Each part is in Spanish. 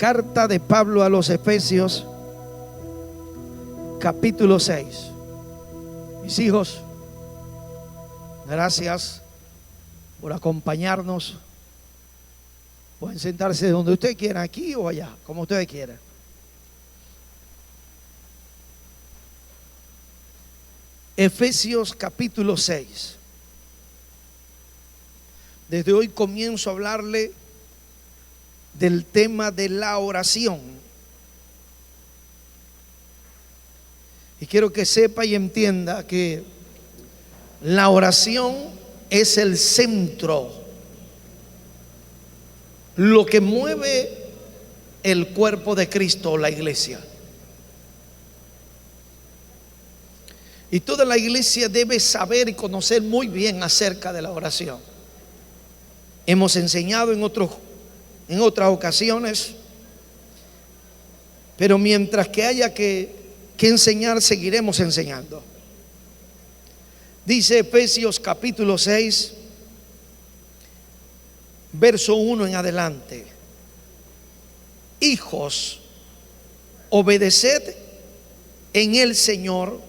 Carta de Pablo a los Efesios, capítulo 6. Mis hijos, gracias por acompañarnos. Pueden sentarse donde ustedes quieran, aquí o allá, como ustedes quieran. Efesios capítulo 6. Desde hoy comienzo a hablarle del tema de la oración. Y quiero que sepa y entienda que la oración es el centro, lo que mueve el cuerpo de Cristo, la iglesia. Y toda la iglesia debe saber y conocer muy bien acerca de la oración. Hemos enseñado en otras ocasiones, pero mientras que haya que enseñar, seguiremos enseñando. Dice Efesios capítulo 6, verso 1 en adelante: hijos, obedeced en el Señor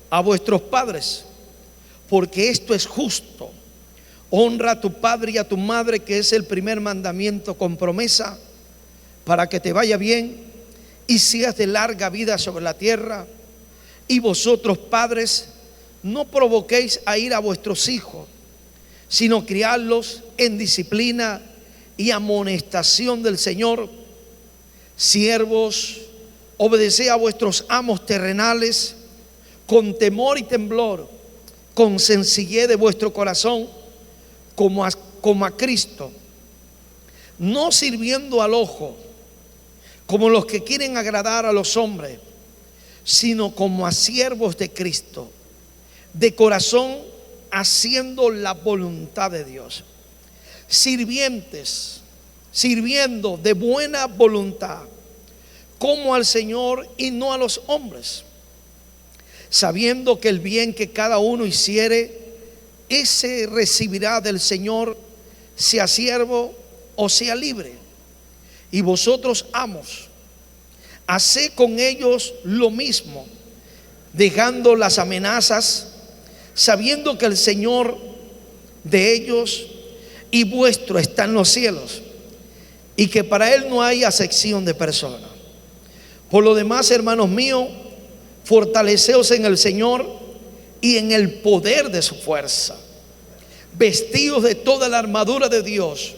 a vuestros padres, porque esto es justo. Honra a tu padre y a tu madre, que es el primer mandamiento con promesa, para que te vaya bien y seas de larga vida sobre la tierra. Y vosotros, padres, no provoquéis a ira a vuestros hijos, sino criadlos en disciplina y amonestación del Señor. Siervos, obedeced a vuestros amos terrenales con temor y temblor, con sencillez de vuestro corazón, como a Cristo, no sirviendo al ojo, como los que quieren agradar a los hombres, sino como a siervos de Cristo, de corazón, haciendo la voluntad de Dios. Sirvientes, sirviendo de buena voluntad, como al Señor y no a los hombres, sabiendo que el bien que cada uno hiciere, ese recibirá del Señor, sea siervo o sea libre. Y vosotros, amos, haced con ellos lo mismo, dejando las amenazas, sabiendo que el Señor de ellos y vuestro está en los cielos, y que para Él no hay acepción de persona. Por lo demás, hermanos míos, fortaleceos en el Señor y en el poder de su fuerza, vestidos de toda la armadura de Dios,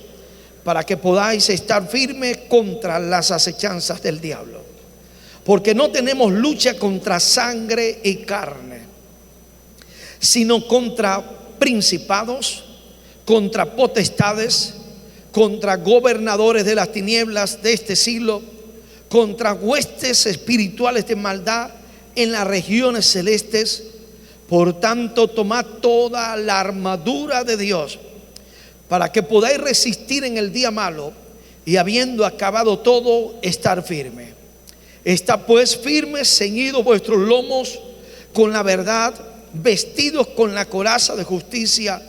para que podáis estar firmes contra las acechanzas del diablo. Porque no tenemos lucha contra sangre y carne, sino contra principados, contra potestades, contra gobernadores de las tinieblas de este siglo, contra huestes espirituales de maldad en las regiones celestes. Por tanto, tomad toda la armadura de Dios, para que podáis resistir en el día malo, y habiendo acabado todo, estar firme. Estad pues firmes, ceñidos vuestros lomos con la verdad, vestidos con la coraza de justicia,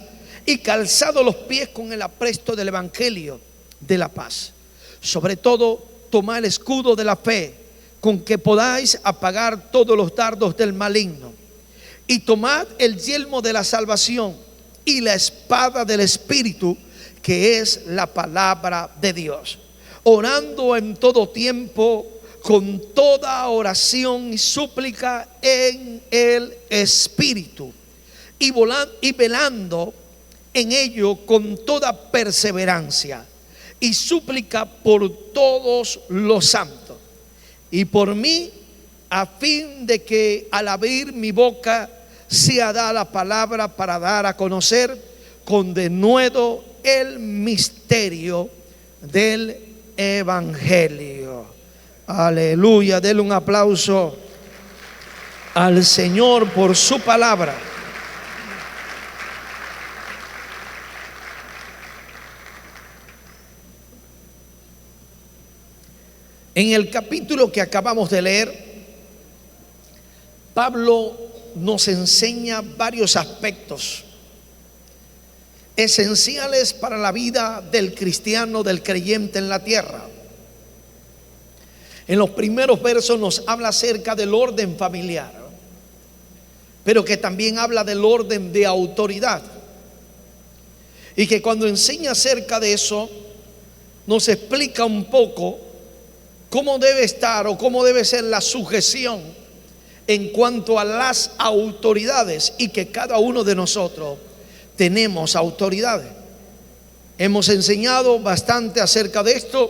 y calzados los pies con el apresto del evangelio de la paz. Sobre todo, tomad el escudo de la fe, con que podáis apagar todos los dardos del maligno. Y tomad el yelmo de la salvación y la espada del Espíritu, que es la palabra de Dios, orando en todo tiempo con toda oración y súplica en el Espíritu, y velando en ello con toda perseverancia y súplica por todos los santos, y por mí, a fin de que al abrir mi boca sea dada la palabra para dar a conocer con denuedo el misterio del evangelio. Aleluya. Denle un aplauso al Señor por su palabra. En el capítulo que acabamos de leer, Pablo nos enseña varios aspectos esenciales para la vida del cristiano, del creyente en la tierra. En los primeros versos nos habla acerca del orden familiar, pero que también habla del orden de autoridad. Y que cuando enseña acerca de eso, nos explica un poco cómo debe estar o cómo debe ser la sujeción en cuanto a las autoridades, y que cada uno de nosotros tenemos autoridades. Hemos enseñado bastante acerca de esto,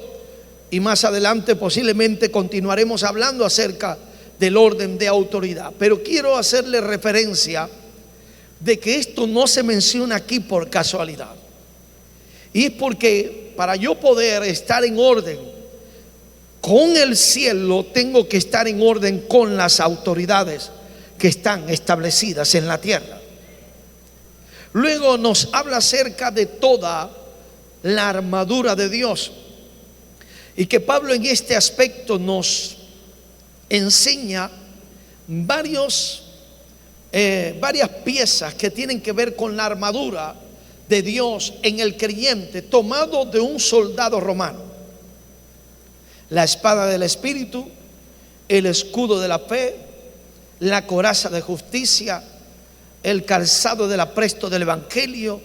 y más adelante posiblemente continuaremos hablando acerca del orden de autoridad. Pero quiero hacerle referencia de que esto no se menciona aquí por casualidad. Y es porque para yo poder estar en orden con el cielo, tengo que estar en orden con las autoridades que están establecidas en la tierra. Luego nos habla acerca de toda la armadura de Dios, y que Pablo en este aspecto nos enseña varias piezas que tienen que ver con la armadura de Dios en el creyente, tomado de un soldado romano: la espada del Espíritu, el escudo de la fe, la coraza de justicia, el calzado del apresto del Evangelio,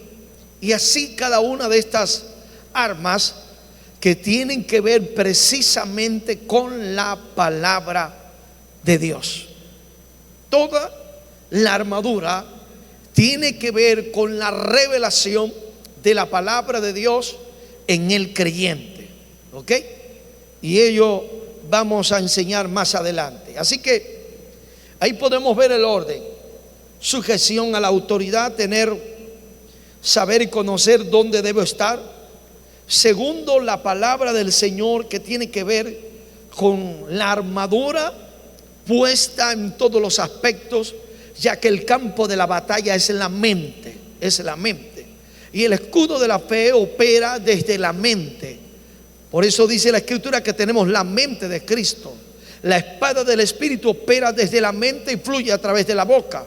y así cada una de estas armas que tienen que ver precisamente con la palabra de Dios. Toda la armadura tiene que ver con la revelación de la palabra de Dios en el creyente, ¿ok? Y ello vamos a enseñar más adelante. Así que ahí podemos ver el orden: sujeción a la autoridad, saber y conocer dónde debo estar. Segundo, la palabra del Señor, que tiene que ver con la armadura puesta en todos los aspectos, ya que el campo de la batalla es la mente, y el escudo de la fe opera desde la mente. Por eso dice la Escritura que tenemos la mente de Cristo. La espada del Espíritu opera desde la mente y fluye a través de la boca.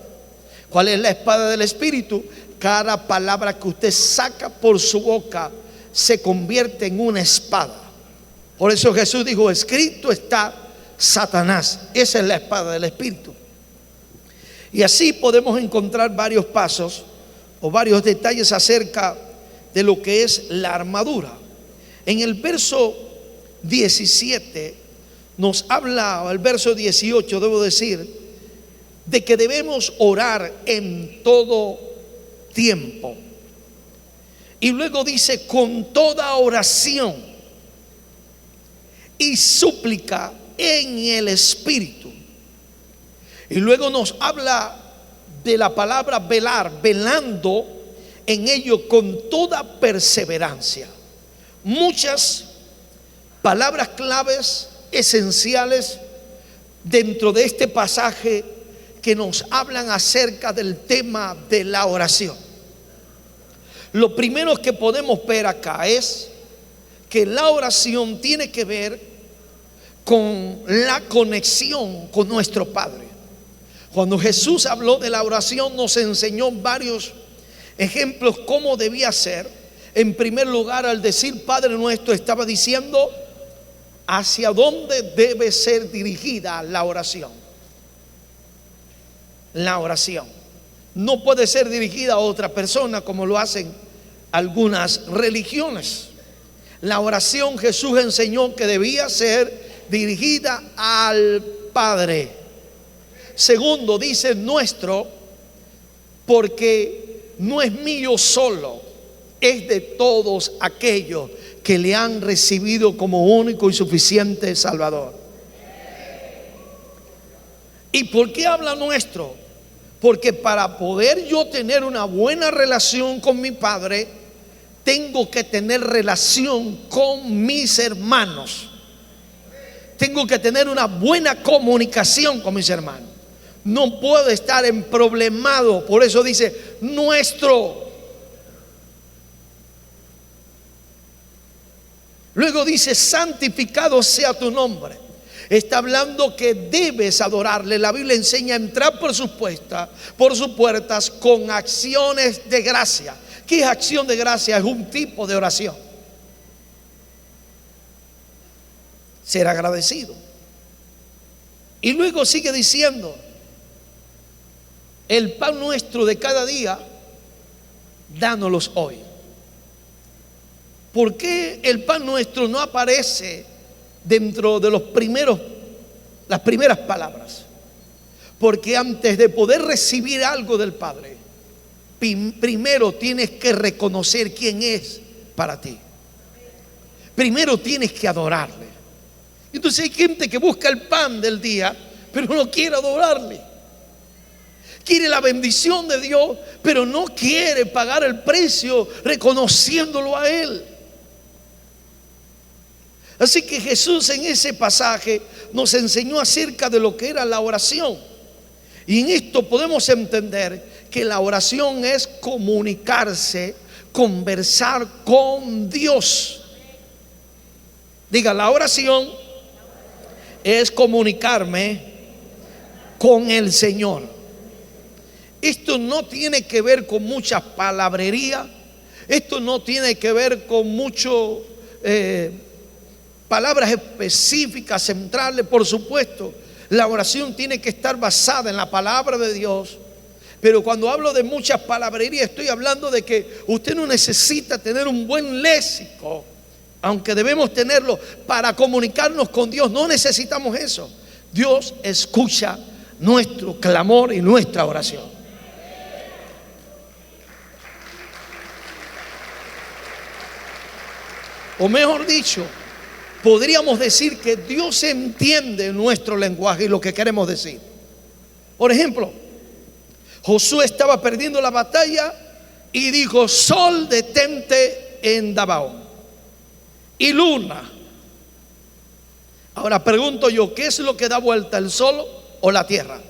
¿Cuál es la espada del Espíritu? Cada palabra que usted saca por su boca se convierte en una espada. Por eso Jesús dijo: escrito está, Satanás. Esa es la espada del Espíritu. Y así podemos encontrar varios pasos o varios detalles acerca de lo que es la armadura. En el verso 17 nos habla, el verso 18 debo decir, de que debemos orar en todo tiempo. Y luego dice: con toda oración y súplica en el Espíritu. Y luego nos habla de la palabra velar, velando en ello con toda perseverancia. Muchas palabras claves esenciales dentro de este pasaje que nos hablan acerca del tema de la oración. Lo primero que podemos ver acá es que la oración tiene que ver con la conexión con nuestro Padre. Cuando Jesús habló de la oración, nos enseñó varios ejemplos cómo debía ser. En primer lugar, al decir Padre nuestro, estaba diciendo hacia dónde debe ser dirigida la oración. La oración no puede ser dirigida a otra persona como lo hacen algunas religiones. La oración, Jesús enseñó que debía ser dirigida al Padre. Segundo, dice nuestro, porque no es mío solo, es de todos aquellos que le han recibido como único y suficiente Salvador. ¿Y por qué habla nuestro? Porque para poder yo tener una buena relación con mi Padre, tengo que tener relación con mis hermanos. Tengo que tener una buena comunicación con mis hermanos. No puedo estar emproblemado. Por eso dice nuestro. Luego dice: santificado sea tu nombre. Está hablando que debes adorarle. La Biblia enseña a entrar por sus puertas con acciones de gracia. ¿Qué es acción de gracia? Es un tipo de oración. Ser agradecido. Y luego sigue diciendo, el pan nuestro de cada día, dánoslos hoy. ¿Por qué el pan nuestro no aparece dentro de las primeras palabras? Porque antes de poder recibir algo del Padre, primero tienes que reconocer quién es para ti. Primero tienes que adorarle. Entonces hay gente que busca el pan del día, pero no quiere adorarle. Quiere la bendición de Dios, pero no quiere pagar el precio reconociéndolo a Él. Así que Jesús en ese pasaje nos enseñó acerca de lo que era la oración. Y en esto podemos entender que la oración es comunicarse, conversar con Dios. Diga, la oración es comunicarme con el Señor. Esto no tiene que ver con mucha palabrería. Esto no tiene que ver con mucho palabras específicas, centrales. Por supuesto, la oración tiene que estar basada en la palabra de Dios. Pero cuando hablo de mucha palabrería, estoy hablando de que usted no necesita tener un buen léxico, aunque debemos tenerlo para comunicarnos con Dios. No necesitamos eso. Dios escucha nuestro clamor y nuestra oración. O mejor dicho, podríamos decir que Dios entiende nuestro lenguaje y lo que queremos decir. Por ejemplo, Josué estaba perdiendo la batalla y dijo: sol, detente en Gabaón, y luna. Ahora pregunto yo, ¿qué es lo que da vuelta, el sol o la tierra?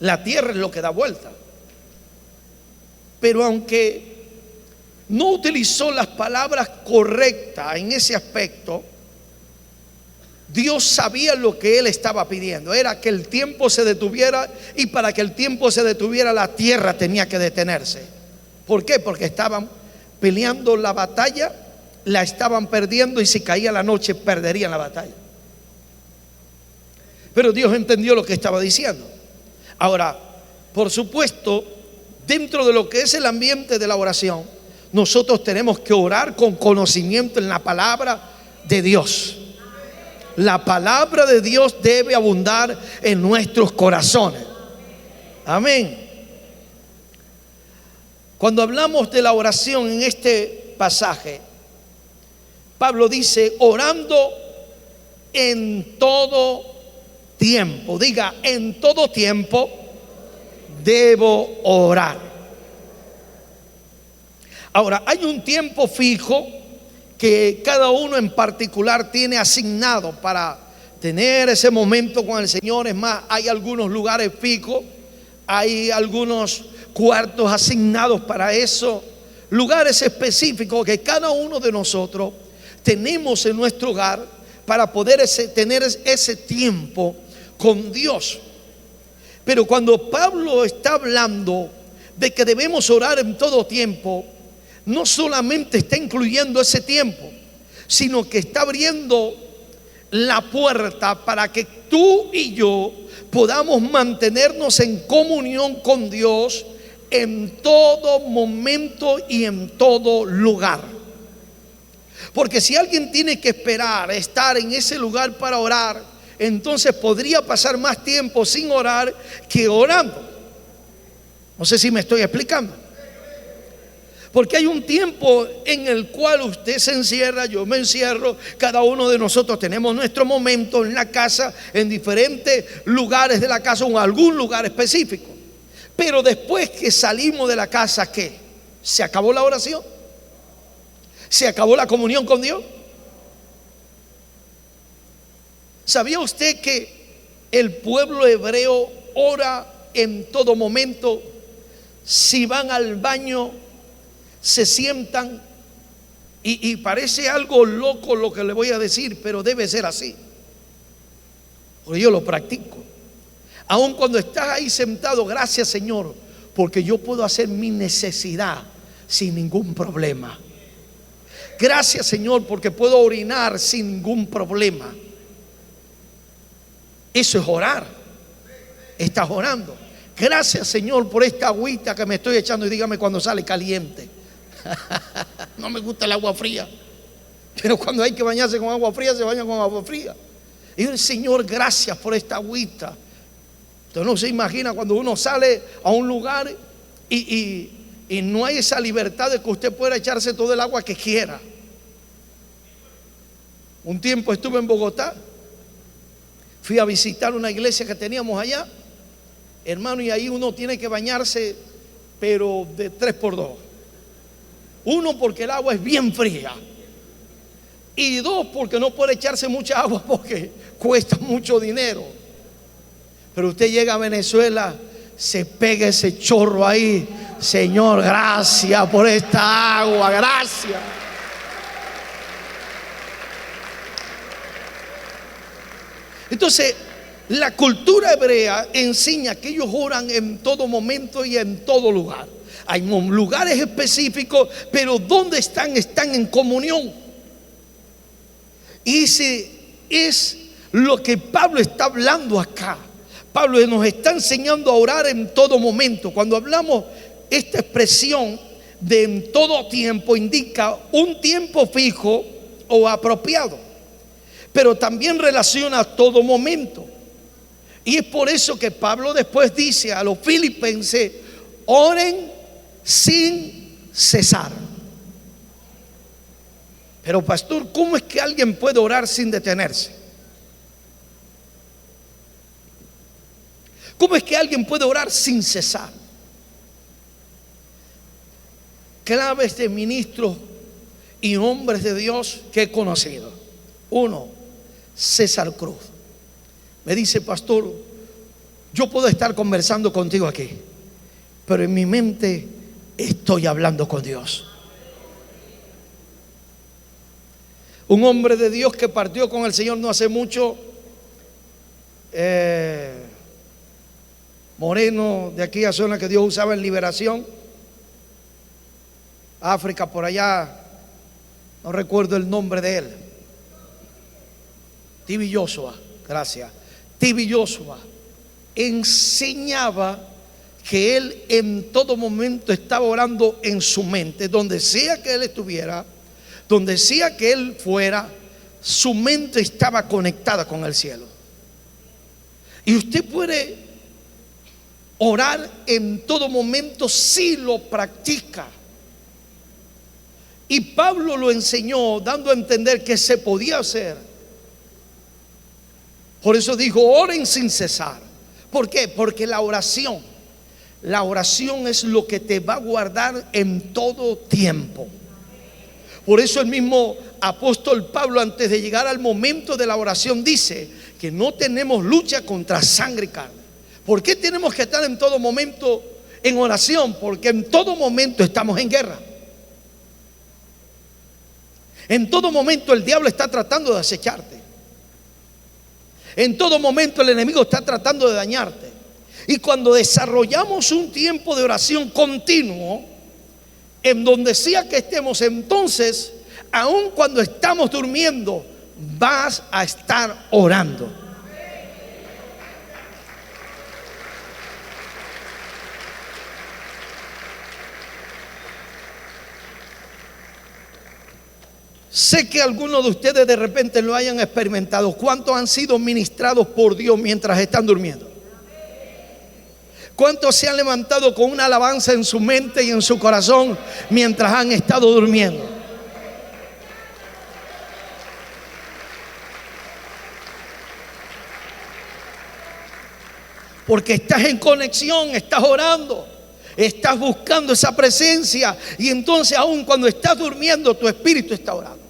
La tierra es lo que da vuelta. Pero aunque no utilizó las palabras correctas en ese aspecto, Dios sabía lo que él estaba pidiendo. Era que el tiempo se detuviera, y para que el tiempo se detuviera, la tierra tenía que detenerse. ¿Por qué? Porque estaban peleando la batalla, la estaban perdiendo, y si caía la noche perderían la batalla. Pero Dios entendió lo que estaba diciendo. Ahora, por supuesto, dentro de lo que es el ambiente de la oración, nosotros tenemos que orar con conocimiento en la palabra de Dios. La palabra de Dios debe abundar en nuestros corazones. Amén. Cuando hablamos de la oración en este pasaje, Pablo dice: orando en todo tiempo. Diga, en todo tiempo debo orar. Ahora, hay un tiempo fijo que cada uno en particular tiene asignado para tener ese momento con el Señor. Es más, hay algunos lugares fijos, hay algunos cuartos asignados para eso, lugares específicos que cada uno de nosotros tenemos en nuestro hogar para poder tener ese tiempo con Dios. Pero cuando Pablo está hablando de que debemos orar en todo tiempo, no solamente está incluyendo ese tiempo, sino que está abriendo la puerta para que tú y yo podamos mantenernos en comunión con Dios en todo momento y en todo lugar. Porque si alguien tiene que esperar estar en ese lugar para orar, entonces podría pasar más tiempo sin orar que orando. No sé si me estoy explicando. Porque hay un tiempo en el cual usted se encierra, yo me encierro, cada uno de nosotros tenemos nuestro momento en la casa, en diferentes lugares de la casa o en algún lugar específico. Pero después que salimos de la casa, ¿qué? ¿Se acabó la oración? ¿Se acabó la comunión con Dios? ¿Sabía usted que el pueblo hebreo ora en todo momento? Si van al baño, se sientan, y parece algo loco lo que le voy a decir, pero debe ser así, porque yo lo practico. Aun cuando estás ahí sentado, gracias Señor, porque yo puedo hacer mi necesidad sin ningún problema. Gracias, Señor, porque puedo orinar sin ningún problema. Eso es orar. Estás orando. Gracias, Señor, por esta agüita que me estoy echando, y dígame cuando sale caliente. No me gusta el agua fría, pero cuando hay que bañarse con agua fría, se baña con agua fría. Y el Señor, gracias por esta agüita. Usted no se imagina cuando uno sale a un lugar y no hay esa libertad de que usted pueda echarse todo el agua que quiera. Un tiempo estuve en Bogotá, fui a visitar una iglesia que teníamos allá, hermano, y ahí uno tiene que bañarse, pero de 3x2. Uno, porque el agua es bien fría, y dos, porque no puede echarse mucha agua porque cuesta mucho dinero. Pero usted llega a Venezuela, se pega ese chorro ahí. Señor, gracias por esta agua, gracias. Entonces, la cultura hebrea enseña que ellos oran en todo momento y en todo lugar. Hay lugares específicos, pero ¿dónde están? Están en comunión. Y ese es lo que Pablo está hablando acá. Pablo nos está enseñando a orar en todo momento. Cuando hablamos esta expresión de en todo tiempo, indica un tiempo fijo o apropiado, pero también relaciona a todo momento. Y es por eso que Pablo después dice a los filipenses: oren sin cesar. Pero pastor, ¿cómo es que alguien puede orar sin detenerse? ¿Cómo es que alguien puede orar sin cesar? Claves de ministros y hombres de Dios que he conocido. Uno, César Cruz. Me dice: pastor, yo puedo estar conversando contigo aquí, pero en mi mente estoy hablando con Dios. Un hombre de Dios que partió con el Señor no hace mucho, moreno, de aquella zona que Dios usaba en liberación, África, por allá, no recuerdo el nombre de él. Tibi Joshua, gracias. Tibi Joshua enseñaba que él en todo momento estaba orando en su mente, donde sea que él estuviera, donde sea que él fuera, su mente estaba conectada con el cielo. Y usted puede orar en todo momento si lo practica. Y Pablo lo enseñó dando a entender que se podía hacer. Por eso dijo: oren sin cesar. ¿Por qué? Porque la oración es lo que te va a guardar en todo tiempo. Por eso el mismo apóstol Pablo, antes de llegar al momento de la oración, dice que no tenemos lucha contra sangre y carne. ¿Por qué tenemos que estar en todo momento en oración? Porque en todo momento estamos en guerra. En todo momento el diablo está tratando de acecharte. En todo momento el enemigo está tratando de dañarte. Y cuando desarrollamos un tiempo de oración continuo, en donde sea que estemos, entonces, aun cuando estamos durmiendo, vas a estar orando. Sé que algunos de ustedes de repente lo hayan experimentado. ¿Cuántos han sido ministrados por Dios mientras están durmiendo? ¿Cuántos se han levantado con una alabanza en su mente y en su corazón mientras han estado durmiendo? Porque estás en conexión, estás orando, estás buscando esa presencia, y entonces aun cuando estás durmiendo, tu espíritu está orando.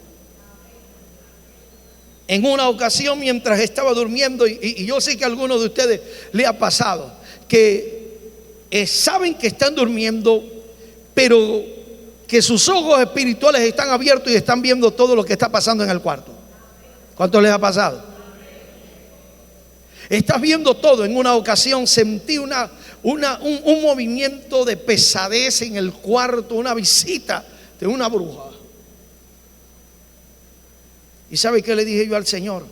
En una ocasión, mientras estaba durmiendo, y yo sé que a algunos de ustedes le ha pasado, que saben que están durmiendo, pero que sus ojos espirituales están abiertos y están viendo todo lo que está pasando en el cuarto. ¿Cuánto les ha pasado? Estás viendo todo. En una ocasión sentí un movimiento de pesadez en el cuarto, una visita de una bruja. ¿Y sabe qué le dije yo al Señor?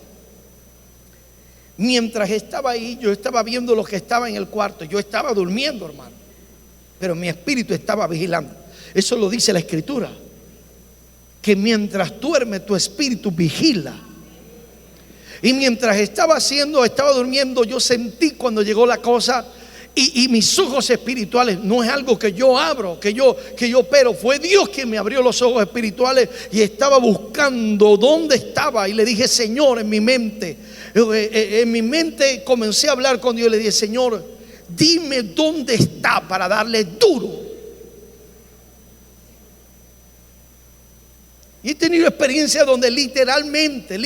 Mientras estaba ahí, yo estaba viendo lo que estaba en el cuarto. Yo estaba durmiendo, hermano, pero mi espíritu estaba vigilando. Eso lo dice la Escritura, que mientras duerme tu espíritu vigila. Y mientras estaba durmiendo, yo sentí cuando llegó la cosa. Y mis ojos espirituales, no es algo que yo abro, que yo pero fue Dios quien me abrió los ojos espirituales. Y estaba buscando dónde estaba. Y le dije, Señor, en mi mente comencé a hablar con Dios. Le dije, Señor, dime dónde está para darle duro. Y he tenido experiencias donde literalmente,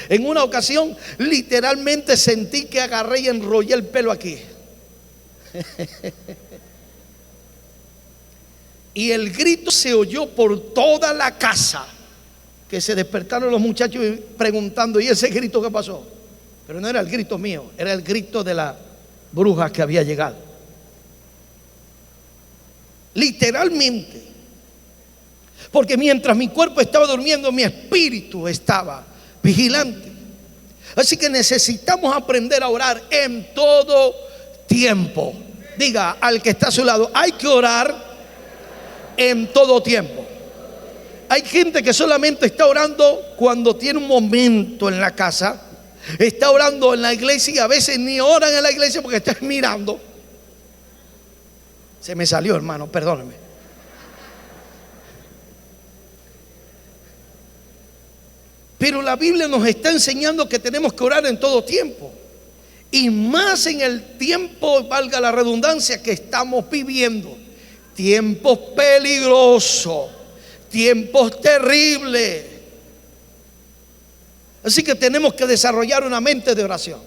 en una ocasión, literalmente sentí que agarré y enrollé el pelo aquí. Y el grito se oyó por toda la casa, que se despertaron los muchachos preguntando, ¿y ese grito qué pasó? Pero no era el grito mío, era el grito de la bruja que había llegado. Literalmente. Porque mientras mi cuerpo estaba durmiendo, mi espíritu estaba vigilante. Así que necesitamos aprender a orar en todo tiempo. Diga al que está a su lado, hay que orar en todo tiempo. Hay gente que solamente está orando cuando tiene un momento en la casa. Está orando en la iglesia y a veces ni oran en la iglesia porque está mirando. Se me salió, hermano, perdóneme. Pero la Biblia nos está enseñando que tenemos que orar en todo tiempo. Y más en el tiempo, valga la redundancia, que estamos viviendo. Tiempos peligrosos, tiempos terribles. Así que tenemos que desarrollar una mente de oración.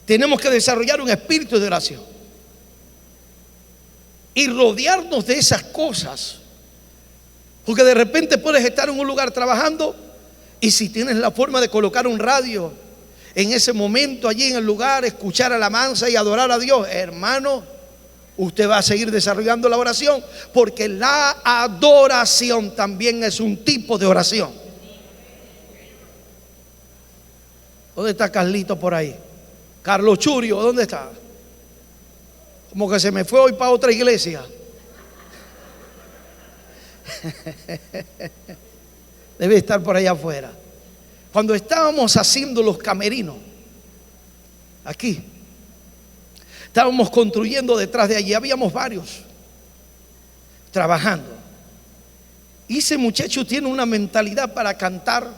Tenemos que desarrollar un espíritu de oración. Y rodearnos de esas cosas. Porque de repente puedes estar en un lugar trabajando y si tienes la forma de colocar un radio en ese momento allí en el lugar, escuchar alabanza y adorar a Dios, hermano, usted va a seguir desarrollando la oración, porque la adoración también es un tipo de oración. ¿Dónde está Carlito por ahí? Carlos Churio, ¿dónde está? Como que se me fue hoy para otra iglesia. Debe estar por allá afuera. Cuando estábamos haciendo los camerinos, aquí, estábamos construyendo detrás de allí, habíamos varios trabajando. Y ese muchacho tiene una mentalidad para cantar,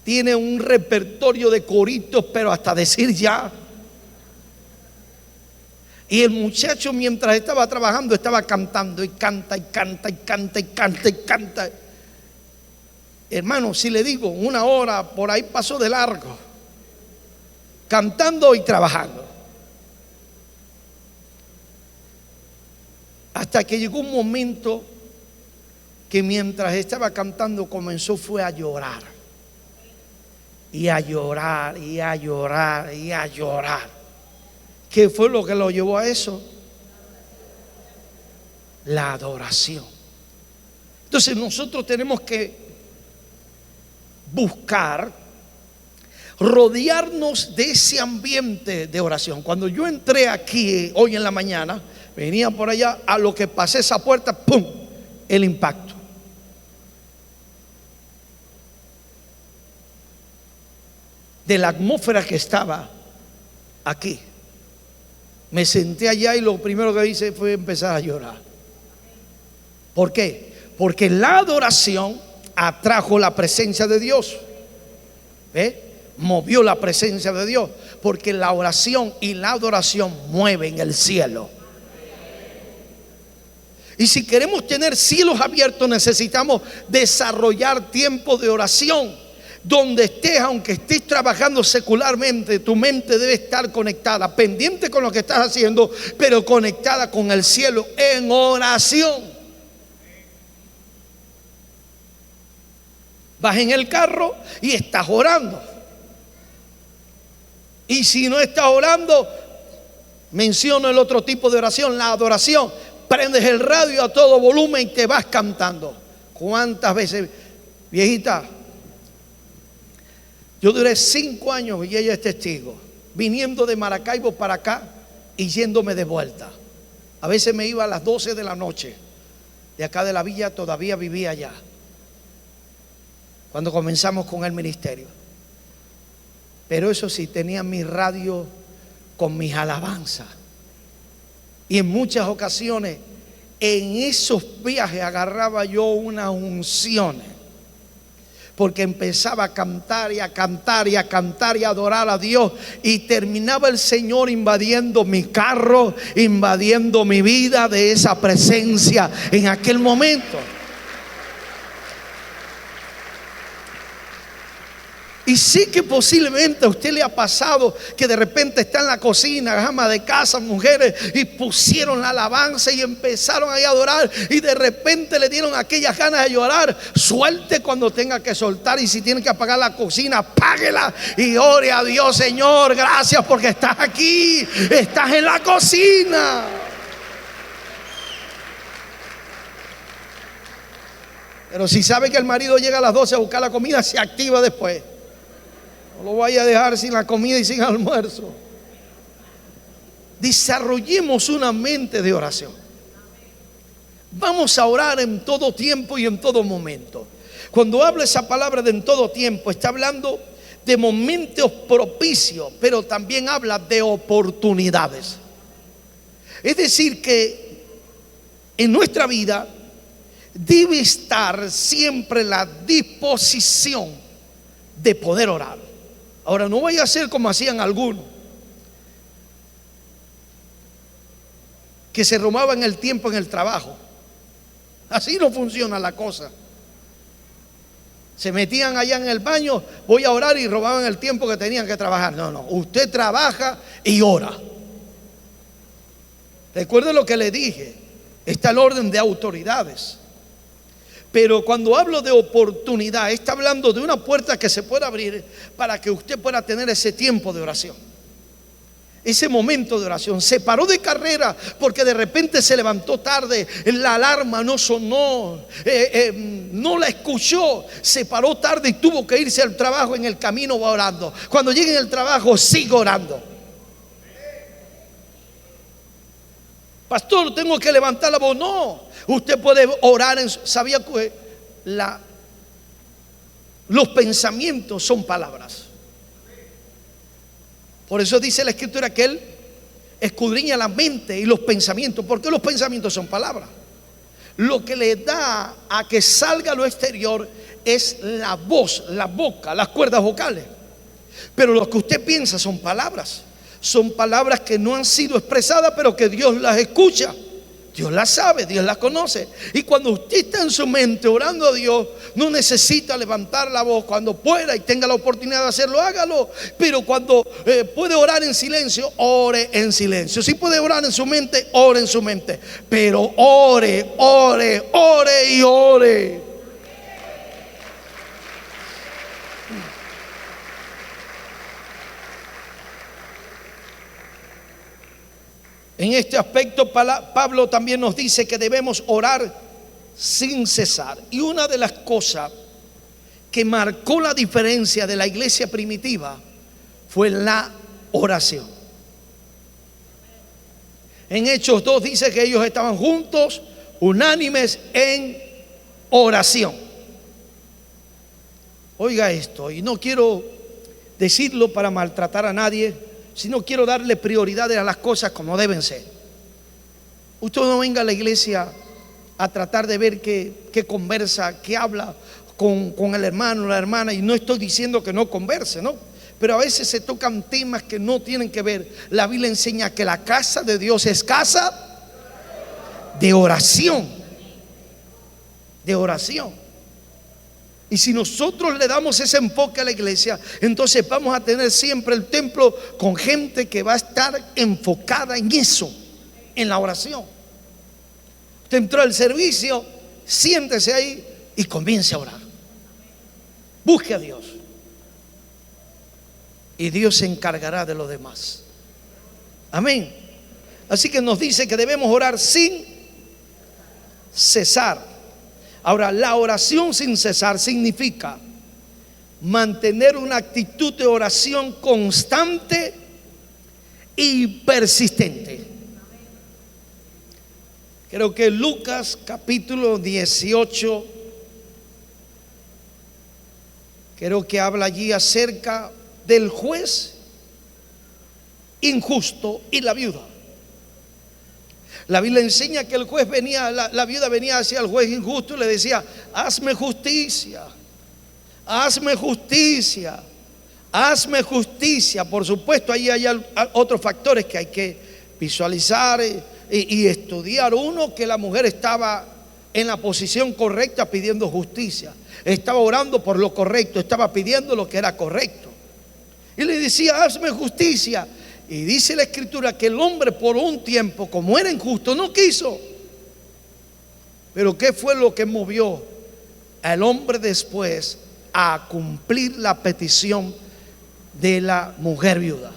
tiene un repertorio de coritos, pero hasta decir ya. Y el muchacho, mientras estaba trabajando, estaba cantando y canta y canta y canta y canta y canta. Hermano, si le digo, 1 hora por ahí pasó de largo, cantando y trabajando. Hasta que llegó un momento que mientras estaba cantando fue a llorar. Y a llorar, y a llorar, y a llorar. ¿Qué fue lo que lo llevó a eso? La adoración. Entonces nosotros tenemos que buscar rodearnos de ese ambiente de oración. Cuando yo entré aquí hoy en la mañana, venía por allá, a lo que pasé esa puerta, ¡pum!, el impacto. De la atmósfera que estaba aquí. Me senté allá y lo primero que hice fue empezar a llorar. ¿Por qué? Porque la adoración atrajo la presencia de Dios. Movió la presencia de Dios. Porque la oración y la adoración mueven el cielo. Y si queremos tener cielos abiertos, necesitamos desarrollar tiempo de oración. Donde estés, aunque estés trabajando secularmente, tu mente debe estar conectada, pendiente con lo que estás haciendo, pero conectada con el cielo en oración. Vas en el carro y estás orando. Y si no estás orando, menciono el otro tipo de oración, la adoración. Prendes el radio a todo volumen y te vas cantando. ¿Cuántas veces Viejita, yo duré 5 años y ella es testigo, viniendo de Maracaibo para acá y yéndome de vuelta. A veces me iba a las 12 de la noche. De acá de la villa, todavía vivía allá cuando comenzamos con el ministerio. Pero eso sí, tenía mi radio con mis alabanzas. Y en muchas ocasiones, en esos viajes agarraba yo unas unciones, porque empezaba a cantar y a cantar y a cantar y a adorar a Dios, y terminaba el Señor invadiendo mi carro, invadiendo mi vida de esa presencia en aquel momento. Y sí que posiblemente a usted le ha pasado que de repente está en la cocina, ama de casa, mujeres, y pusieron la alabanza y empezaron ahí a adorar, y de repente le dieron aquellas ganas de llorar. Suelte cuando tenga que soltar, y si tiene que apagar la cocina, apáguela y ore a Dios. Señor, gracias porque estás aquí, estás en la cocina. Pero si sabe que el marido llega a las 12 a buscar la comida, se activa después. No lo vaya a dejar sin la comida y sin almuerzo. Desarrollemos una mente de oración. Vamos a orar en todo tiempo y en todo momento. Cuando habla esa palabra de en todo tiempo, está hablando de momentos propicios, pero también habla de oportunidades. Es decir, que en nuestra vida debe estar siempre la disposición de poder orar. Ahora, no vaya a ser como hacían algunos, que se robaban el tiempo en el trabajo. Así no funciona la cosa. Se metían allá en el baño, voy a orar, y robaban el tiempo que tenían que trabajar. No, no, usted trabaja y ora. Recuerde lo que le dije, está el orden de autoridades. Pero cuando hablo de oportunidad, está hablando de una puerta que se puede abrir para que usted pueda tener ese tiempo de oración, ese momento de oración. Se paró de carrera porque de repente se levantó tarde, la alarma no sonó, no la escuchó, se paró tarde y tuvo que irse al trabajo. En el camino va orando. Cuando llegue al trabajo, sigue orando. Pastor, tengo que levantar la voz. No, usted puede orar ¿sabía que los pensamientos son palabras? Por eso dice la Escritura que Él escudriña la mente y los pensamientos. ¿Por qué los pensamientos son palabras? Lo que le da a que salga a lo exterior es la voz, la boca, las cuerdas vocales. Pero lo que usted piensa son palabras. Son palabras que no han sido expresadas, pero que Dios las escucha. Dios las sabe, Dios las conoce. Y cuando usted está en su mente orando a Dios, no necesita levantar la voz. Cuando pueda y tenga la oportunidad de hacerlo, hágalo. Pero cuando puede orar en silencio, ore en silencio. Si puede orar en su mente, ore en su mente. Pero ore, ore, ore y ore. En este aspecto, Pablo también nos dice que debemos orar sin cesar. Y una de las cosas que marcó la diferencia de la iglesia primitiva fue la oración. En Hechos 2 dice que ellos estaban juntos, unánimes en oración. Oiga esto, y no quiero decirlo para maltratar a nadie, sino quiero darle prioridades a las cosas como deben ser. Usted no venga a la iglesia a tratar de ver qué conversa, qué habla con el hermano o la hermana. Y no estoy diciendo que no converse, ¿no? Pero a veces se tocan temas que no tienen que ver. La Biblia enseña que la casa de Dios es casa de oración. De oración. Y si nosotros le damos ese enfoque a la iglesia, entonces vamos a tener siempre el templo con gente que va a estar enfocada en eso, en la oración. Usted entró al servicio, siéntese ahí y comience a orar. Busque a Dios. Y Dios se encargará de lo demás. Amén. Así que nos dice que debemos orar sin cesar. Ahora, la oración sin cesar significa mantener una actitud de oración constante y persistente. Creo que Lucas capítulo 18, creo que habla allí acerca del juez injusto y la viuda. La Biblia enseña que el juez venía, la viuda venía hacia el juez injusto y le decía: hazme justicia, hazme justicia, hazme justicia. Por supuesto, ahí hay otros factores que hay que visualizar y estudiar. Uno, que la mujer estaba en la posición correcta pidiendo justicia, estaba orando por lo correcto, estaba pidiendo lo que era correcto. Y le decía: hazme justicia. Y dice la Escritura que el hombre por un tiempo, como era injusto, no quiso. Pero ¿qué fue lo que movió al hombre después a cumplir la petición de la mujer viuda?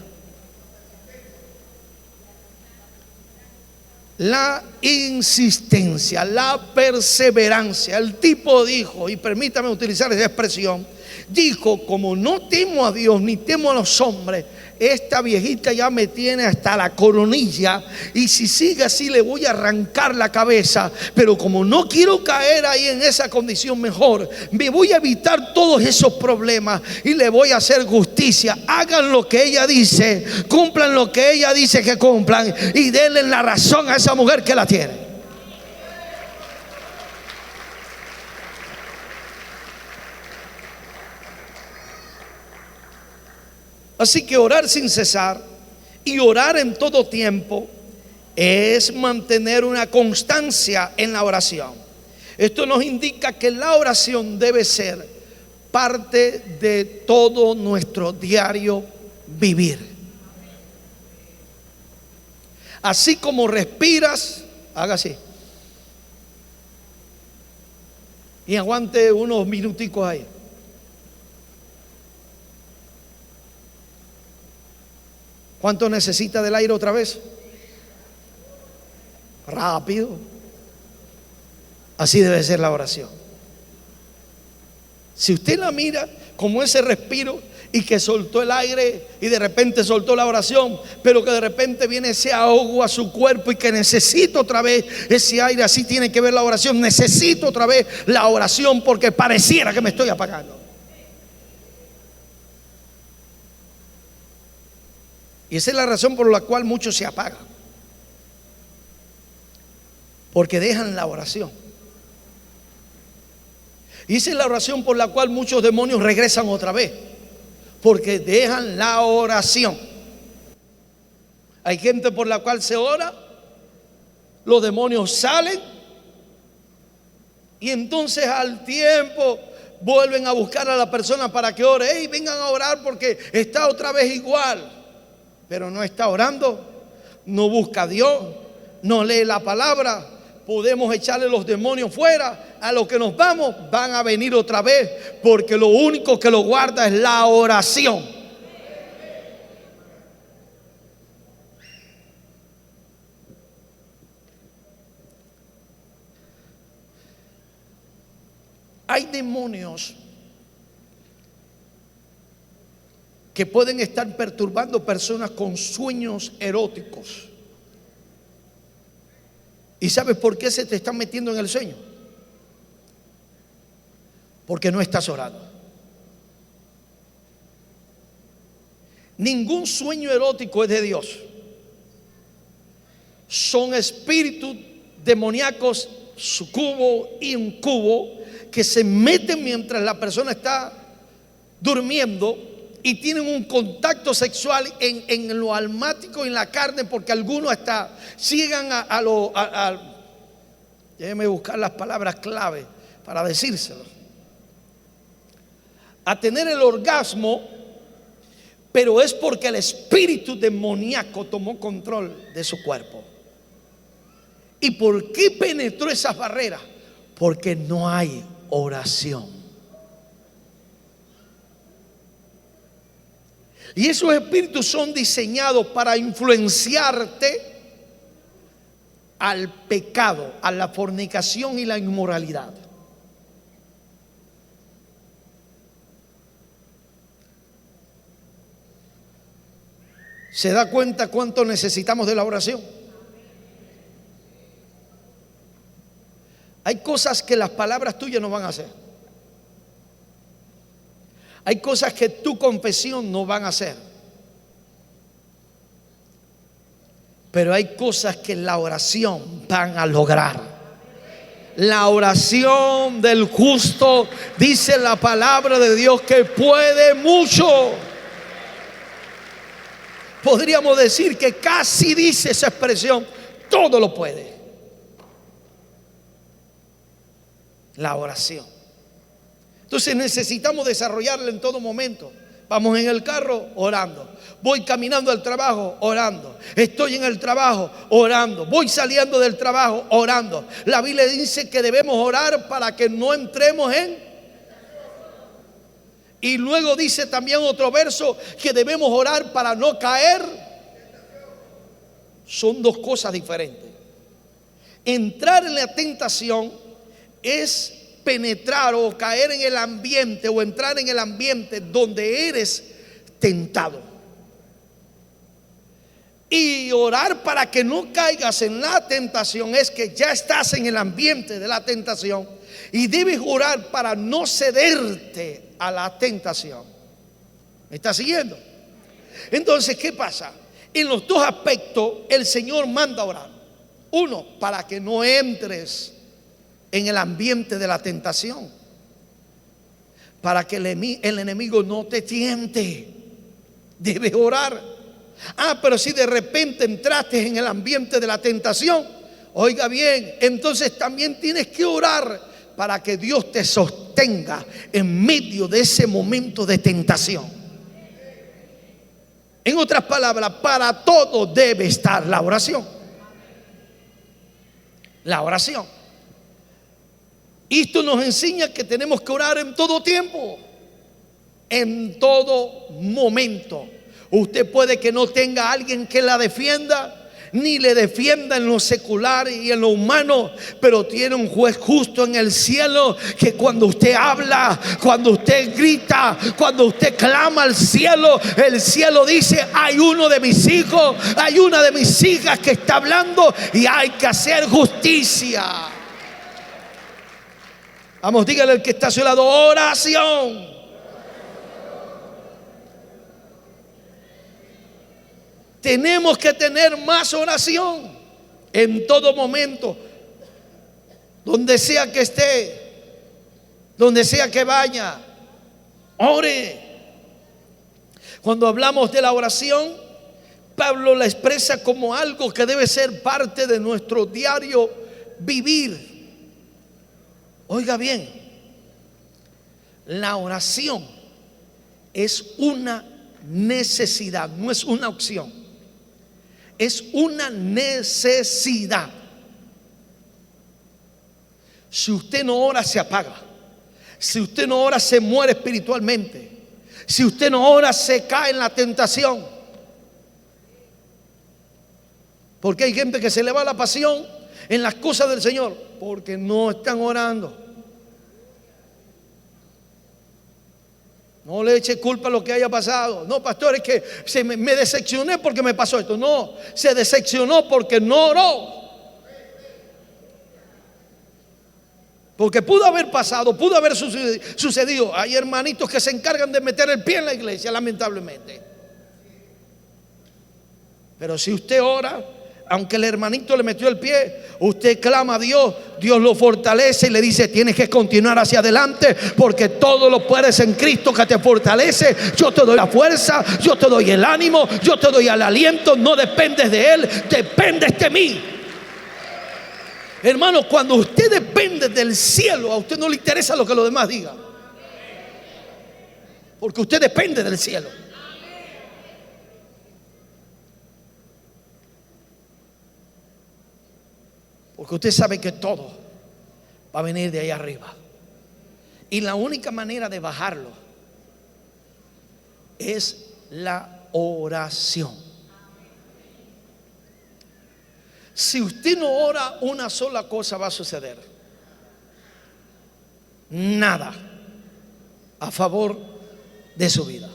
La insistencia, la perseverancia. El tipo dijo, y permítame utilizar esa expresión, dijo: como no temo a Dios ni temo a los hombres, esta viejita ya me tiene hasta la coronilla, y si sigue así le voy a arrancar la cabeza. Pero como no quiero caer ahí en esa condición, mejor me voy a evitar todos esos problemas y le voy a hacer justicia. Hagan lo que ella dice, cumplan lo que ella dice que cumplan, y denle la razón a esa mujer que la tiene. Así que orar sin cesar y orar en todo tiempo es mantener una constancia en la oración. Esto nos indica que la oración debe ser parte de todo nuestro diario vivir. Así como respiras, haga así y aguante unos minuticos ahí. ¿Cuánto necesita del aire otra vez? Rápido. Así debe ser la oración. Si usted la mira como ese respiro, y que soltó el aire y de repente soltó la oración, pero que de repente viene ese ahogo a su cuerpo y que necesita otra vez ese aire, así tiene que ver la oración. Necesito otra vez la oración porque pareciera que me estoy apagando. Y esa es la razón por la cual muchos se apagan, porque dejan la oración. Y esa es la oración por la cual muchos demonios regresan otra vez, porque dejan la oración. Hay gente por la cual se ora, los demonios salen, y entonces al tiempo vuelven a buscar a la persona para que ore. Hey, vengan a orar porque está otra vez igual. Pero no está orando, no busca a Dios, no lee la palabra. Podemos echarle los demonios fuera, a lo que nos vamos van a venir otra vez, porque lo único que lo guarda es la oración. Hay demonios que pueden estar perturbando personas con sueños eróticos. ¿Y sabes por qué se te están metiendo en el sueño? Porque no estás orando. Ningún sueño erótico es de Dios. Son espíritus demoníacos, sucubo y incubo, que se meten mientras la persona está durmiendo y tienen un contacto sexual en lo almático, en la carne, porque algunos hasta llegan déjeme buscar las palabras clave para decírselo, a tener el orgasmo, pero es porque el espíritu demoníaco tomó control de su cuerpo. ¿Y por qué penetró esas barreras? Porque no hay oración. Y esos espíritus son diseñados para influenciarte al pecado, a la fornicación y la inmoralidad. ¿Se da cuenta cuánto necesitamos de la oración? Hay cosas que las palabras tuyas no van a hacer. Hay cosas que tu confesión no van a hacer. Pero hay cosas que la oración van a lograr. La oración del justo, dice la palabra de Dios, que puede mucho. Podríamos decir que casi dice esa expresión, todo lo puede. La oración. Entonces necesitamos desarrollarla en todo momento. Vamos en el carro, orando. Voy caminando al trabajo, orando. Estoy en el trabajo, orando. Voy saliendo del trabajo, orando. La Biblia dice que debemos orar para que no entremos en... Y luego dice también otro verso que debemos orar para no caer. Son dos cosas diferentes. Entrar en la tentación es penetrar o caer en el ambiente o entrar en el ambiente donde eres tentado. Y orar para que no caigas en la tentación es que ya estás en el ambiente de la tentación y debes orar para no cederte a la tentación. ¿Me está siguiendo? Entonces, ¿qué pasa? En los dos aspectos el Señor manda orar. Uno, para que no entres en el ambiente de la tentación, para que el enemigo no te tiente. Debes orar. Pero si de repente entraste en el ambiente de la tentación, oiga bien, entonces también tienes que orar para que Dios te sostenga en medio de ese momento de tentación. En otras palabras, para todo debe estar la oración. La oración. Esto nos enseña que tenemos que orar en todo tiempo, en todo momento. Usted puede que no tenga a alguien que la defienda, ni le defienda en lo secular y en lo humano, pero tiene un juez justo en el cielo que cuando usted habla, cuando usted grita, cuando usted clama al cielo, el cielo dice: hay uno de mis hijos, hay una de mis hijas que está hablando y hay que hacer justicia. Vamos, dígale al que está a su lado: oración. Tenemos que tener más oración en todo momento, donde sea que esté, donde sea que vaya. Ore. Cuando hablamos de la oración, Pablo la expresa como algo que debe ser parte de nuestro diario vivir. Oiga bien, la oración es una necesidad, no es una opción. Es una necesidad. Si usted no ora, se apaga. Si usted no ora, se muere espiritualmente. Si usted no ora, se cae en la tentación. Porque hay gente que se le va la pasión en las cosas del Señor porque no están orando. No le eche culpa a lo que haya pasado. No, pastor, es que me decepcioné porque me pasó esto. No, se decepcionó porque no oró. Porque pudo haber pasado, pudo haber sucedido. Hay hermanitos que se encargan de meter el pie en la iglesia, lamentablemente. Pero si usted ora, aunque el hermanito le metió el pie, usted clama a Dios, Dios lo fortalece y le dice: tienes que continuar hacia adelante, porque todo lo puedes en Cristo que te fortalece. Yo te doy la fuerza, yo te doy el ánimo, yo te doy el aliento. No dependes de Él, dependes de mí. Hermano, cuando usted depende del cielo, a usted no le interesa lo que los demás digan, porque usted depende del cielo. Porque usted sabe que todo va a venir de ahí arriba. Y la única manera de bajarlo es la oración. Si usted no ora, una sola cosa va a suceder: nada a favor de su vida.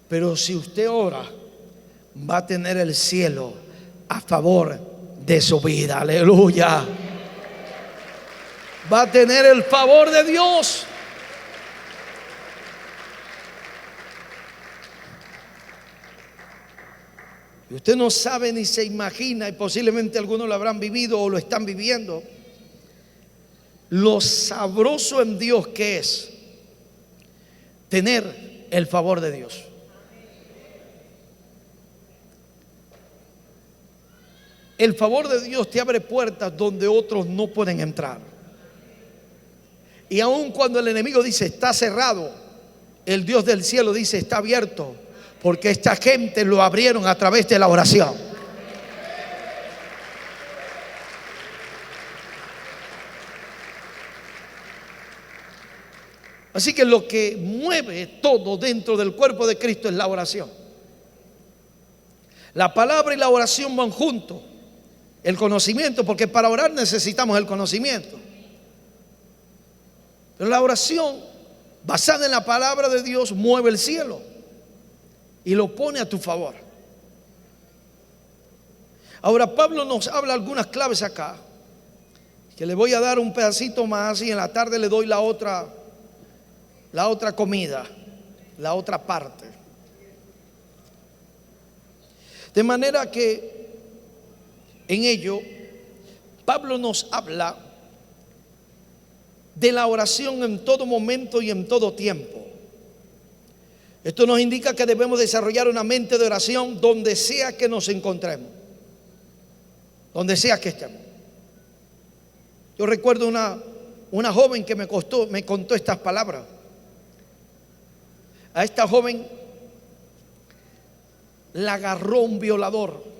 Pero si usted ora, va a tener el cielo a favor de su vida. Aleluya. Va a tener el favor de Dios. Y usted no sabe ni se imagina, y posiblemente algunos lo habrán vivido o lo están viviendo, lo sabroso en Dios que es tener el favor de Dios. El favor de Dios te abre puertas donde otros no pueden entrar. Y aun cuando el enemigo dice está cerrado, el Dios del cielo dice está abierto, porque esta gente lo abrieron a través de la oración. Así que lo que mueve todo dentro del cuerpo de Cristo es la oración. La palabra y la oración van juntos. El conocimiento, porque para orar necesitamos el conocimiento. Pero la oración basada en la palabra de Dios mueve el cielo y lo pone a tu favor. Ahora Pablo nos habla algunas claves acá, que le voy a dar un pedacito más y en la tarde le doy la otra comida, la otra parte. De manera que en ello Pablo nos habla de la oración en todo momento y en todo tiempo. Esto nos indica que debemos desarrollar una mente de oración donde sea que nos encontremos, donde sea que estemos. Yo recuerdo una joven que me contó estas palabras. A esta joven la agarró un violador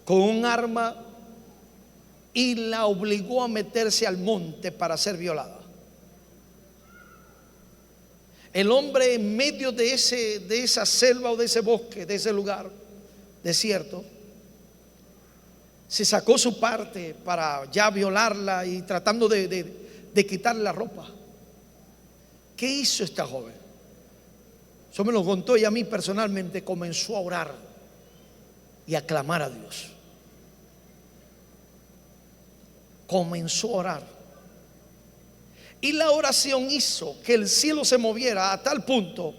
con un arma y la obligó a meterse al monte para ser violada. El hombre en medio de esa selva o de ese bosque, de ese lugar desierto, se sacó su parte para ya violarla y tratando de quitarle la ropa. ¿Qué hizo esta joven? Eso me lo contó y a mí personalmente comenzó a orar y a clamar a Dios. Comenzó a orar. Y la oración hizo que el cielo se moviera a tal punto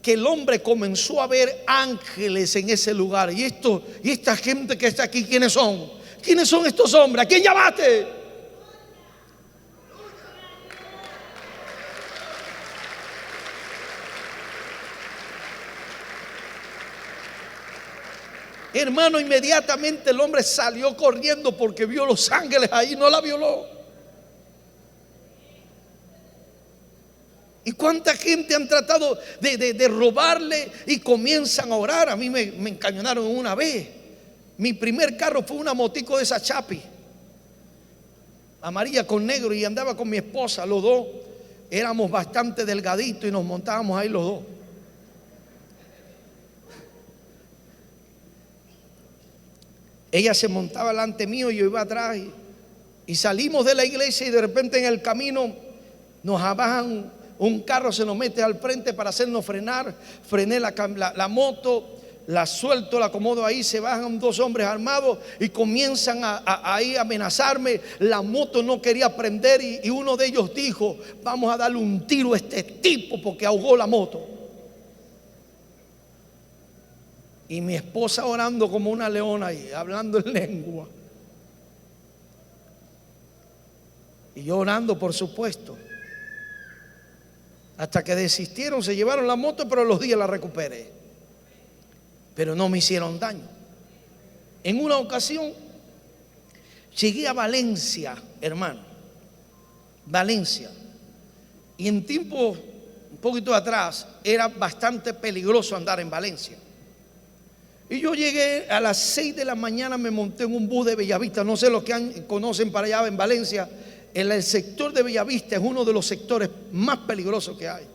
que el hombre comenzó a ver ángeles en ese lugar. Y esta gente que está aquí, ¿quiénes son? ¿Quiénes son estos hombres? ¿A quién llamaste? Hermano, inmediatamente el hombre salió corriendo porque vio los ángeles ahí, no la violó. ¿Y cuánta gente han tratado de robarle y comienzan a orar? A mí me encañonaron una vez. Mi primer carro fue una motico de esa Chapi, amarilla con negro, y andaba con mi esposa. Los dos éramos bastante delgaditos y nos montábamos ahí los dos. Ella se montaba delante mío y yo iba atrás, y salimos de la iglesia y de repente en el camino nos bajan un carro, se nos mete al frente para hacernos frenar. Frené la moto, la suelto, la acomodo ahí, se bajan dos hombres armados y comienzan ahí a amenazarme. La moto no quería prender y uno de ellos dijo: vamos a darle un tiro a este tipo porque ahogó la moto. Y mi esposa orando como una leona ahí, hablando en lengua. Y yo orando, por supuesto. Hasta que desistieron, se llevaron la moto, pero a los días la recuperé. Pero no me hicieron daño. En una ocasión llegué a Valencia, hermano. Valencia. Y en tiempo un poquito atrás era bastante peligroso andar en Valencia. Y yo llegué a las 6 de la mañana, me monté en un bus de Bellavista. No sé los que conocen para allá en Valencia. El sector de Bellavista es uno de los sectores más peligrosos que hay.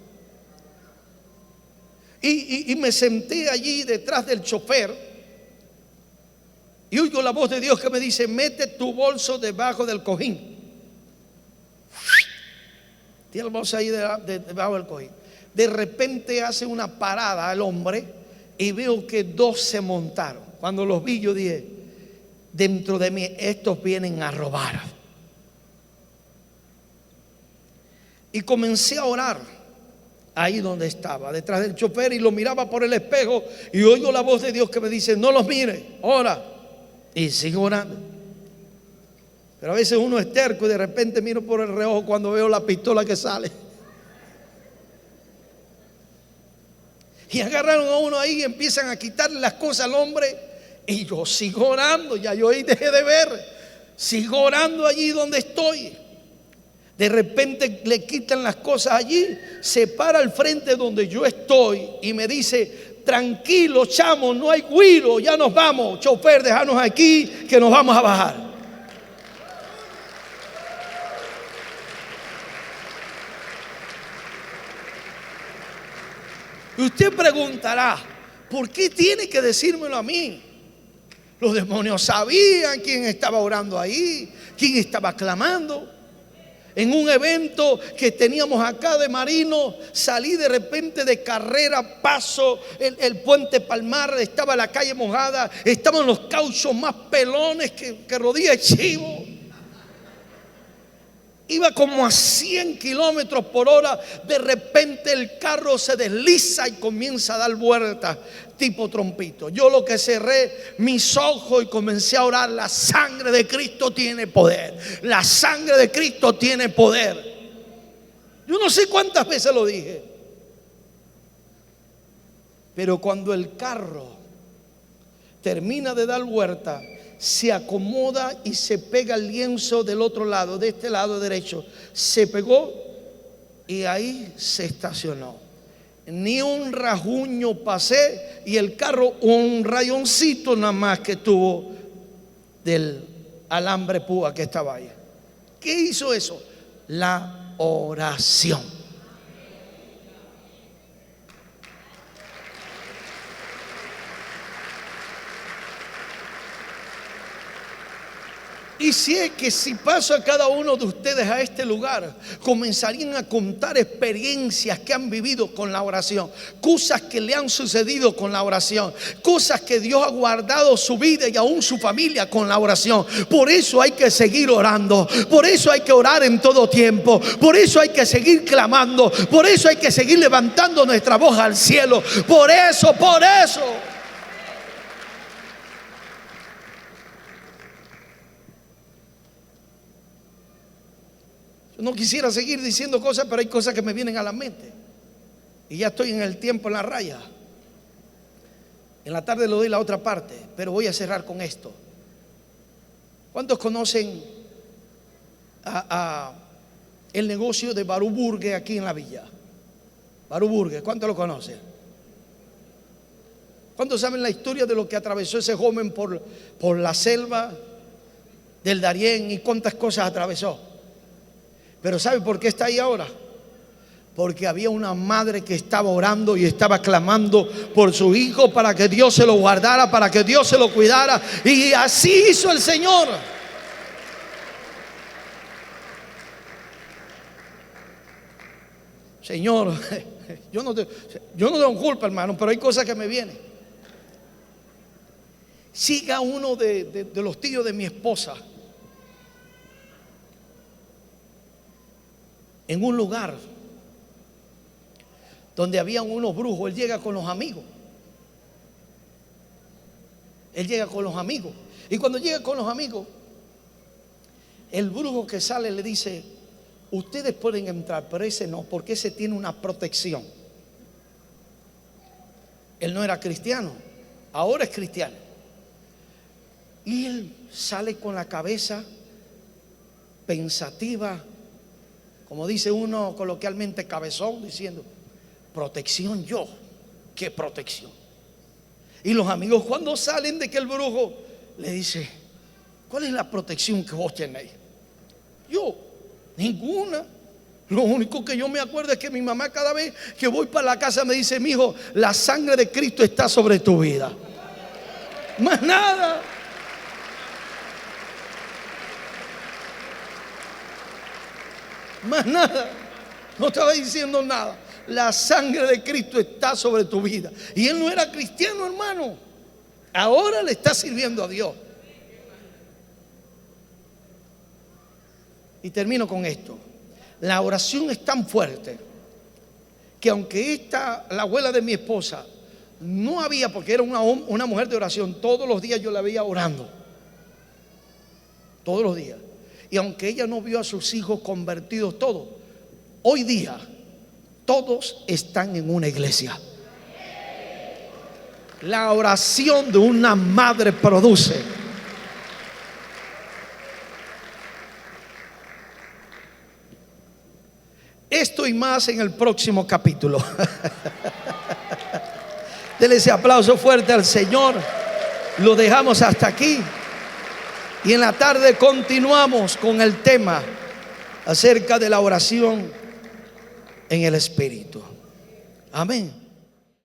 Y me senté allí detrás del chofer y oigo la voz de Dios que me dice: mete tu bolso debajo del cojín. Tiene el bolso ahí debajo del cojín. De repente hace una parada el hombre y veo que dos se montaron. Cuando los vi, yo dije, dentro de mí, estos vienen a robar. Y comencé a orar ahí donde estaba, detrás del chofer, y lo miraba por el espejo y oigo la voz de Dios que me dice: no los mires, ora. Y sigo orando. Pero a veces uno es terco y de repente miro por el reojo cuando veo la pistola que sale. Y agarraron a uno ahí y empiezan a quitarle las cosas al hombre. Y yo sigo orando, ya yo ahí dejé de ver. Sigo orando allí donde estoy. De repente le quitan las cosas allí, se para al frente donde yo estoy y me dice: tranquilo, chamo, no hay güiro, ya nos vamos. Chofer, déjanos aquí que nos vamos a bajar. Y usted preguntará: ¿por qué tiene que decírmelo a mí? Los demonios sabían quién estaba orando ahí, quién estaba clamando. En un evento que teníamos acá de Marino, salí de repente de carrera, paso el puente Palmar, estaba la calle mojada, estaban los cauchos más pelones que rodilla de chivo. Iba como a 100 kilómetros por hora. De repente el carro se desliza y comienza a dar vueltas tipo trompito. Yo lo que cerré mis ojos y comencé a orar: la sangre de Cristo tiene poder. La sangre de Cristo tiene poder. Yo no sé cuántas veces lo dije. Pero cuando el carro termina de dar vuelta, se acomoda y se pega el lienzo del otro lado, de este lado derecho. Se pegó y ahí se estacionó. Ni un rajuño pasé y el carro un rayoncito nada más que tuvo del alambre púa que estaba ahí. ¿Qué hizo eso? La oración. Y sé que si paso a cada uno de ustedes a este lugar, comenzarían a contar experiencias que han vivido con la oración, cosas que le han sucedido con la oración, cosas que Dios ha guardado su vida y aún su familia con la oración. Por eso hay que seguir orando, por eso hay que orar en todo tiempo, por eso hay que seguir clamando, por eso hay que seguir levantando nuestra voz al cielo. Por eso. No quisiera seguir diciendo cosas, pero hay cosas que me vienen a la mente. Y ya estoy en el tiempo, en la raya. En la tarde le doy la otra parte, pero voy a cerrar con esto. ¿Cuántos conocen el negocio de Barú Burger aquí en la villa? Barú Burger, ¿cuántos lo conocen? ¿Cuántos saben la historia de lo que atravesó ese joven por la selva del Darién y cuántas cosas atravesó? Pero ¿sabe por qué está ahí ahora? Porque había una madre que estaba orando y estaba clamando por su hijo para que Dios se lo guardara, para que Dios se lo cuidara. Y así hizo el Señor. Señor, yo no tengo culpa, hermano, pero hay cosas que me vienen. Siga uno de los tíos de mi esposa en un lugar donde había unos brujos. Él llega con los amigos. Y cuando llega con los amigos, el brujo que sale le dice: ustedes pueden entrar, pero ese no, porque ese tiene una protección. Él no era cristiano, ahora es cristiano. Y él sale con la cabeza pensativa, como dice uno coloquialmente, cabezón, diciendo: protección yo, ¿qué protección? Y los amigos, cuando salen de que el brujo le dice: ¿cuál es la protección que vos tenéis? Yo, ninguna. Lo único que yo me acuerdo es que mi mamá, cada vez que voy para la casa, me dice: mijo, la sangre de Cristo está sobre tu vida. Más nada. Más nada. No estaba diciendo nada. La sangre de Cristo está sobre tu vida. Y él no era cristiano, hermano. Ahora le está sirviendo a Dios. Y termino con esto. La oración es tan fuerte que aunque la abuela de mi esposa no había, porque era una mujer de oración, todos los días yo la veía orando. Todos los días. Y aunque ella no vio a sus hijos convertidos todos, hoy día todos están en una iglesia. La oración de una madre produce. Esto y más en el próximo capítulo. Denle ese aplauso fuerte al Señor. Lo dejamos hasta aquí. Y en la tarde continuamos con el tema acerca de la oración en el Espíritu. Amén.